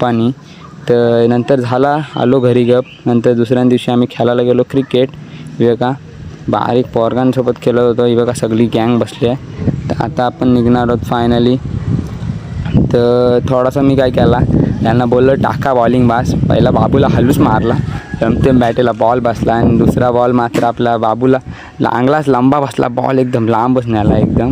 पप्पानी. तर नंतर झाला आलो घरी गप. नंतर दुसऱ्या दिवशी आम्ही खेळायला गेलो क्रिकेट. बघा बारीक पोरगांसोबत खेळत होतो. ही बघा सगळी गँग बसली आहे. तर आता आपण निघणार आहोत फायनली. तर थोडासा मी काय केला, त्यांना बोललो टाका बॉलिंग बास. पहिला बाबूला हलूच मारला, ते बॅटेला बॉल बसला आणि दुसरा बॉल मात्र आपला बाबूला लांगलाच लांबा बसला. बॉल एकदम लांबच न्याला एकदम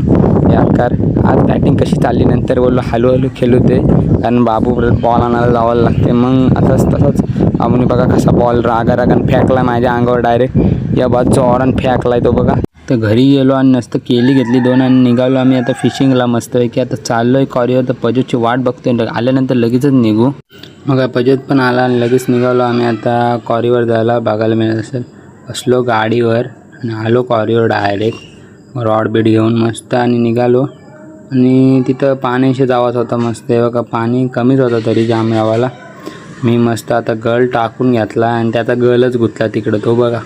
याकार. आज बॅटिंग कशी चालली नंतर बोललो हळूहळू खेळू दे, कारण बाबू बॉल आणायला जावायला लागते. मग तसंच आम्ही बघा कसा बॉल रागारागाने फेकला माझ्या अंगावर डायरेक्ट. या बाद जोरान फेकलाय तो बघा. तर घरी गेलो आणि मस्त केली घेतली 2 आणि निघालो आम्ही आता फिशिंगला मस्त आहे की. आता चाललो आहे कॉरिअर. तर पजूची वाट बघतोय, आल्यानंतर लगेचच निघू. मग पजूत पण आला आणि लगेच निघालो आम्ही आता कॉरिअर जायला. बघायला मिळत असेल बसलो गाडीवर आणि आलो कॉरिअर डायरेक्ट रॉड बीड घेऊन मस्त आणि निघालो. आणि तिथं पाण्याशी जावाच होता मस्त आहे बघा. पाणी कमीच होतं तरी जाम गावाला. मी मस्त आता गळ टाकून घेतला आणि त्याचा गलच गुंतला तिकडं. तो बघा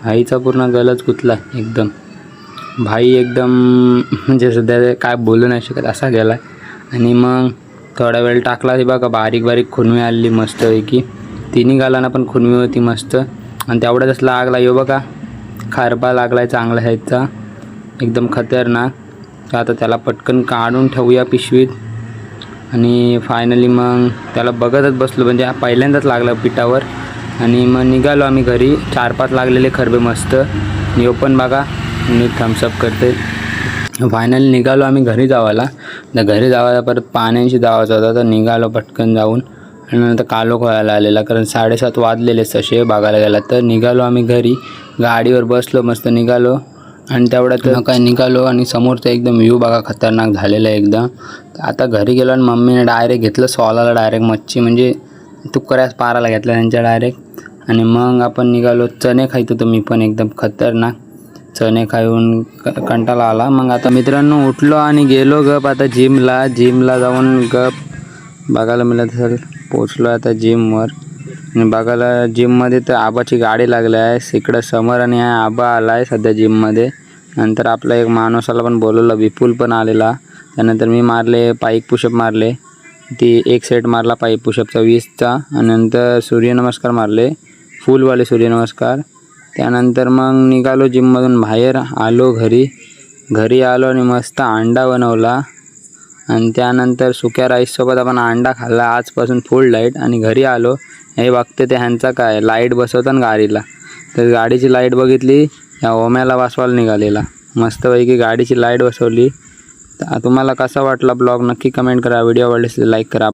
भाईचा पूर्ण गलच गुंतला एकदम. भाई एकदम म्हणजे सध्या काय बोलू नाही शकत असा गेला. आणि मग थोडा वेळ टाकला ते बघा बारीक बारीक खुनवी आली मस्त की. तिन्ही गालांना पण खुनवी होती मस्त. आणि तेवढ्याच लागला यो बघा खारपा लागलाय चांगला ह्याचा एकदम खतरनाक. तर आता त्याला पटकन काढून ठेवूया पिशवीत. आणि फायनली मग त्याला बघतच बसलो, म्हणजे पहिल्यांदाच लागला पिठावर. आणि मग निघालो आम्ही घरी. 4-5 लागलेले खरबे मस्त. यो पण बघा मी थम्सअप करते. फायनली निघालो आम्ही घरी जावायला. तर घरी जावायला परत पाण्याशी जावायचं होता. तर निघालो पटकन जाऊन. आणि नंतर कालो खोयाला आलेला, कारण 7:30 वाजलेले तसे बघायला गेला. तर निघालो आम्ही घरी, गाडीवर बसलो मस्त निघालो. आणि तेवढ्यात काय निघालो आणि समोरचं एकदम व्ह्यू बघा खतरनाक झालेलं आहे एकदम. आता घरी गेलो आणि मम्मीने डायरेक्ट घेतलं सॉलाला डायरेक्ट मच्छी, म्हणजे तुकऱ्यास पाराला घेतला त्यांच्या डायरेक्ट. आणि मग आपण निघालो. चणे खायत होतो मी पण एकदम खतरनाक. चणे खाऊन कंटाळा आला. मग आता मित्रांनो उठलो आणि गेलो गप आता जिमला जाऊन गप. बघायला मिळत असेल पोचलो आता जिमवर. आणि बघायला जिममध्ये तर आबाची गाडी लागली आहे. इकडं समर आणि आबा आला आहे सध्या जिममध्ये. नंतर आपला एक माणूसाला पण बोलवलं, विपुल पण आलेला. त्यानंतर मी मारले पाईक पुशअप मारले. ती एक सेट मारला पाईक पुशअपचा 20चा. आणि नंतर सूर्यनमस्कार मारले फुलवाले सूर्यनमस्कार. त्यानंतर मग निघालो जिममधून बाहेर. आलो घरी आलो आणि मस्त अंडा बनवला. आणि त्यानंतर सुक्या राईससोबत आपण अंडा खाल्ला. आजपासून फुल डाईट. आणि घरी आलो हे बघते ते ह्यांचा काय लाईट बसवतात ना गाडीला. तर गाडीची लाईट बघितली, या ओम्याला वाचवायला निघालेला. मस्तपैकी गाडीची लाईट बसवली. तर तुम्हाला कसा वाटला ब्लॉग नक्की कमेंट करा. व्हिडिओ आवडल्यास लाईक करा.